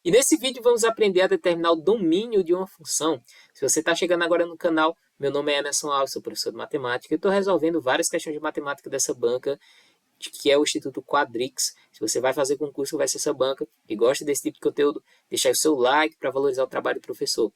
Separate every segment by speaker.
Speaker 1: E nesse vídeo vamos aprender a determinar o domínio de uma função. Se você está chegando agora no canal, meu nome é Emerson Alves, sou professor de matemática e estou resolvendo várias questões de matemática dessa banca, que é o Instituto Quadrix. Se você vai fazer concurso, vai ser essa banca e gosta desse tipo de conteúdo, deixa aí o seu like para valorizar o trabalho do professor.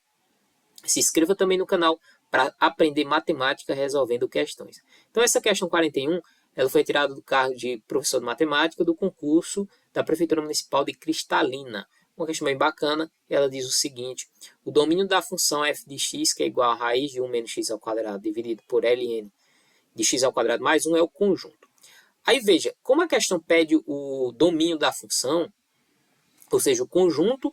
Speaker 1: Se inscreva também no canal para aprender matemática resolvendo questões. Então essa questão 41, ela foi tirada do cargo de professor de matemática do concurso da Prefeitura Municipal de Cristalina. Uma questão bem bacana, ela diz o seguinte: o domínio da função f de x, que é igual a raiz de 1 menos x ao quadrado dividido por ln de x ao quadrado mais 1 é o conjunto. Aí veja, como a questão pede o domínio da função, ou seja, o conjunto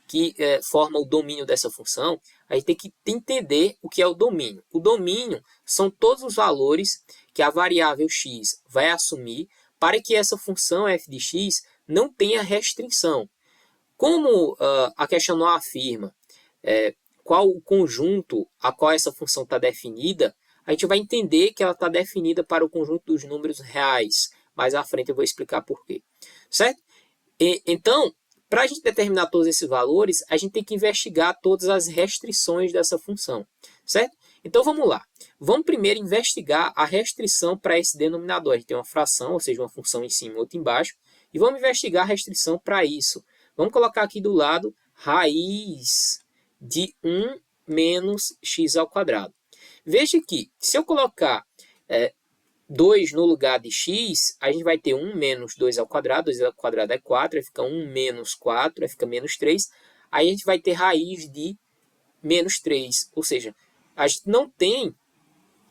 Speaker 1: que forma o domínio dessa função, a gente tem que entender o que é o domínio. O domínio são todos os valores que a variável x vai assumir para que essa função f de x não tenha restrição. Como a questão não afirma qual o conjunto a qual essa função está definida, a gente vai entender que ela está definida para o conjunto dos números reais. Mais à frente eu vou explicar por quê. Certo? Então, para a gente determinar todos esses valores, a gente tem que investigar todas as restrições dessa função. Certo? Então vamos lá. Vamos primeiro investigar a restrição para esse denominador. A gente tem uma fração, ou seja, uma função em cima e outra embaixo, e vamos investigar a restrição para isso. Vamos colocar aqui do lado raiz de 1 menos x ao quadrado. Veja que, se eu colocar 2 no lugar de x, a gente vai ter 1 menos 2 ao quadrado, 2 ao quadrado é 4, aí fica 1 menos 4, aí fica menos 3. Aí a gente vai ter raiz de menos 3, ou seja, a gente não tem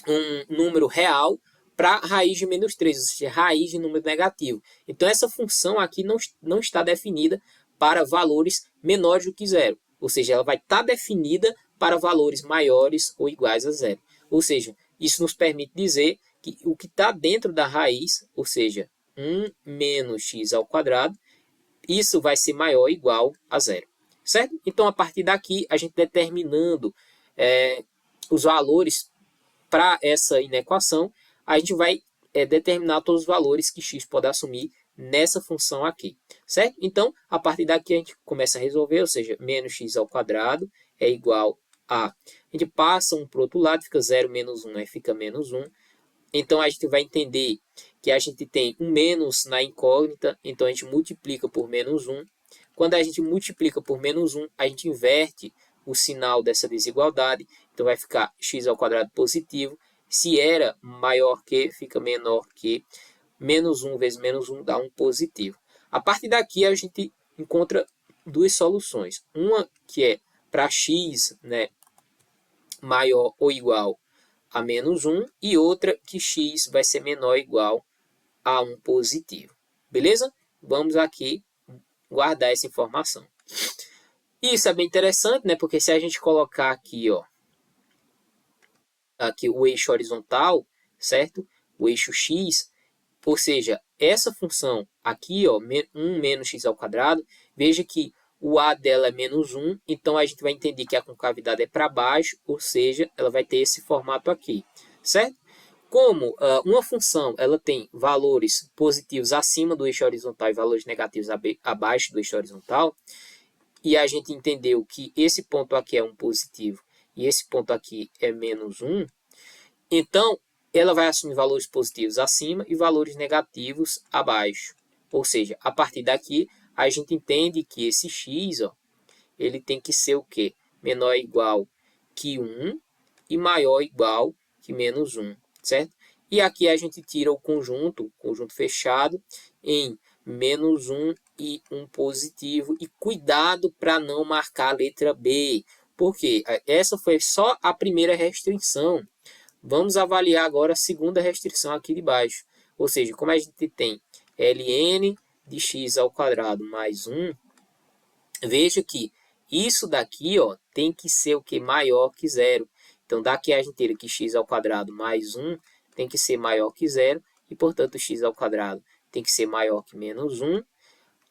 Speaker 1: um número real para raiz de menos 3, ou seja, raiz de número negativo. Então essa função aqui não está definida para valores menores do que zero, ou seja, ela vai estar definida para valores maiores ou iguais a zero. Ou seja, isso nos permite dizer que o que está dentro da raiz, ou seja, 1 menos x ao quadrado, isso vai ser maior ou igual a zero. Certo? Então, a partir daqui, a gente determinando os valores para essa inequação, a gente vai determinar todos os valores que x pode assumir nessa função aqui, certo? Então, a partir daqui a gente começa a resolver, ou seja, menos x ao quadrado é igual a gente passa um para o outro lado, fica 0 menos 1, aí fica menos 1. Então, a gente vai entender que a gente tem um menos na incógnita, então a gente multiplica por menos 1. Quando a gente multiplica por menos 1, a gente inverte o sinal dessa desigualdade, então vai ficar x ao quadrado positivo. Se era maior que, fica menor que. Menos 1 vezes menos 1 dá um positivo. A partir daqui, a gente encontra duas soluções. Uma que é para x, né, maior ou igual a menos 1, e outra que x vai ser menor ou igual a 1 positivo. Beleza? Vamos aqui guardar essa informação. Isso é bem interessante, né? Porque se a gente colocar aqui, ó, aqui o eixo horizontal, certo? O eixo x, ou seja, essa função aqui, ó, 1 menos x ao quadrado, veja que o a dela é menos 1, então a gente vai entender que a concavidade é para baixo, ou seja, ela vai ter esse formato aqui, certo? Como uma função ela tem valores positivos acima do eixo horizontal e valores negativos abaixo do eixo horizontal, e a gente entendeu que esse ponto aqui é um positivo e esse ponto aqui é menos 1, então ela vai assumir valores positivos acima e valores negativos abaixo. Ou seja, a partir daqui, a gente entende que esse x, ó, ele tem que ser o quê? Menor ou igual que 1 e maior ou igual que menos 1, certo? E aqui a gente tira o conjunto fechado, em menos 1 e 1 positivo. E cuidado para não marcar a letra B, porque essa foi só a primeira restrição. Vamos avaliar agora a segunda restrição aqui de baixo. Ou seja, como a gente tem ln de x ao quadrado mais 1, veja que isso daqui, ó, tem que ser o que? Maior que zero. Então, daqui a gente teria que x ao quadrado mais 1 tem que ser maior que zero. E, portanto, x ao quadrado tem que ser maior que menos 1.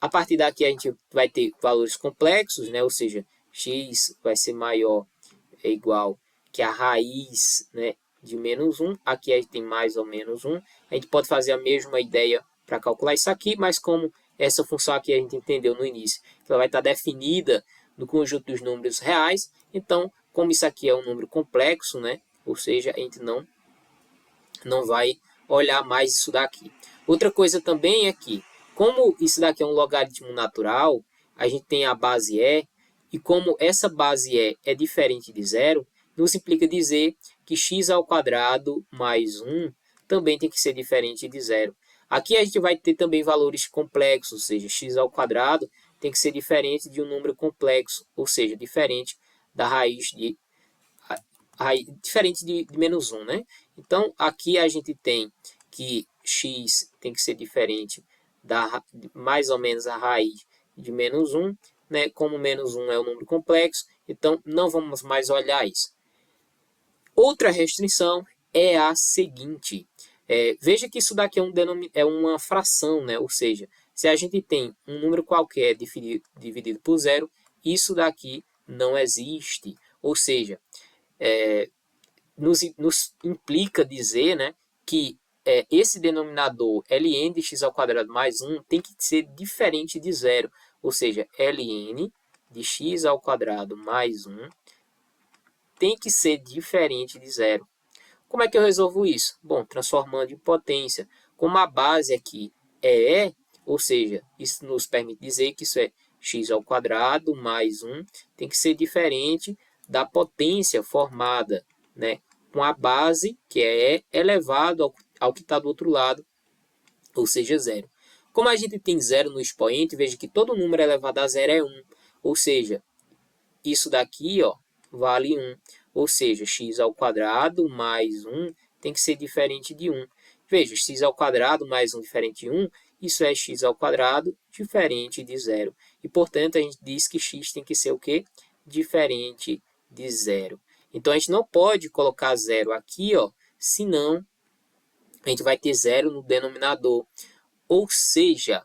Speaker 1: A partir daqui, a gente vai ter valores complexos, né? Ou seja, x vai ser maior, é igual que a raiz, né, de menos 1. Aqui a gente tem mais ou menos 1. A gente pode fazer a mesma ideia para calcular isso aqui, mas como essa função aqui a gente entendeu no início que ela vai estar definida no conjunto dos números reais. Então, como isso aqui é um número complexo, né? Ou seja, a gente não vai olhar mais isso daqui. Outra coisa também é que, como isso daqui é um logaritmo natural, a gente tem a base e como essa base é diferente de zero, nos implica dizer que x ao quadrado mais 1 também tem que ser diferente de zero. Aqui a gente vai ter também valores complexos, ou seja, x ao quadrado tem que ser diferente de um número complexo, ou seja, diferente da raiz diferente de menos 1, né? Então, aqui a gente tem que x tem que ser diferente mais ou menos a raiz de menos 1, né? Como menos 1 é um número complexo, então não vamos mais olhar isso. Outra restrição é a seguinte. Veja que isso daqui é uma fração, né? Ou seja, se a gente tem um número qualquer dividido por zero, isso daqui não existe. Ou seja, nos implica dizer, né, que esse denominador ln de x ao quadrado mais 1 tem que ser diferente de zero. Ou seja, ln de x ao quadrado mais 1 tem que ser diferente de zero. Como é que eu resolvo isso? Bom, transformando em potência. Como a base aqui é E, ou seja, isso nos permite dizer que isso é x ao quadrado mais 1, tem que ser diferente da potência formada, né, com a base, que é E, elevado ao que está do outro lado, ou seja, zero. Como a gente tem zero no expoente, veja que todo número elevado a zero é 1, ou seja, isso daqui ó, vale 1. Ou seja, x ao quadrado mais 1 tem que ser diferente de 1. Veja, x ao quadrado mais 1 diferente de 1, isso é x ao quadrado diferente de zero. E, portanto, a gente diz que x tem que ser o quê? Diferente de zero. Então, a gente não pode colocar zero aqui, ó, senão a gente vai ter zero no denominador. Ou seja,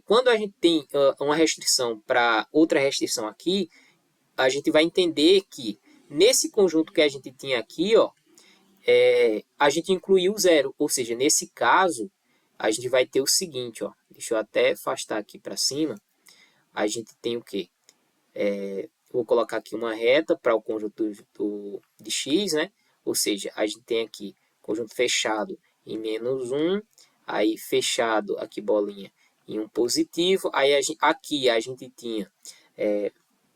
Speaker 1: quando a gente tem uma restrição para outra restrição aqui, a gente vai entender que nesse conjunto que a gente tinha aqui, ó, a gente incluiu o zero. Ou seja, nesse caso, a gente vai ter o seguinte, ó, deixa eu até afastar aqui para cima. A gente tem o quê? Vou colocar aqui uma reta para o conjunto de x, né? Ou seja, a gente tem aqui conjunto fechado em menos 1, aí fechado, aqui bolinha, em um positivo. Aí aqui a gente tinha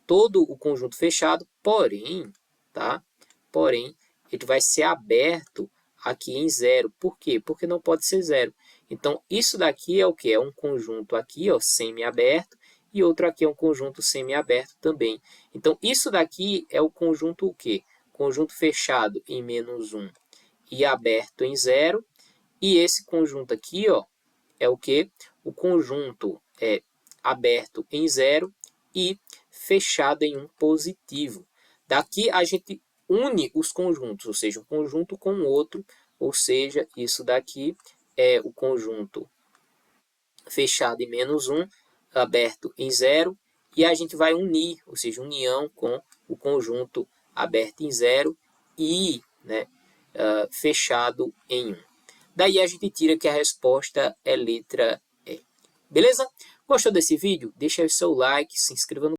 Speaker 1: todo o conjunto fechado, porém, tá? Porém, ele vai ser aberto aqui em zero. Por quê? Porque não pode ser zero. Então, isso daqui é o que? É um conjunto aqui, ó, semi-aberto, e outro aqui é um conjunto semi-aberto também. Então, isso daqui é o conjunto o quê? Conjunto fechado em menos 1 e aberto em zero. E esse conjunto aqui, ó, é o quê? O conjunto aberto em zero e fechado em um positivo. Daqui a gente une os conjuntos, ou seja, um conjunto com o outro, ou seja, isso daqui é o conjunto fechado em menos 1, aberto em zero, e a gente vai unir, ou seja, união com o conjunto aberto em zero e fechado em 1. Daí a gente tira que a resposta é letra E. Beleza? Gostou desse vídeo? Deixa aí o seu like, se inscreva no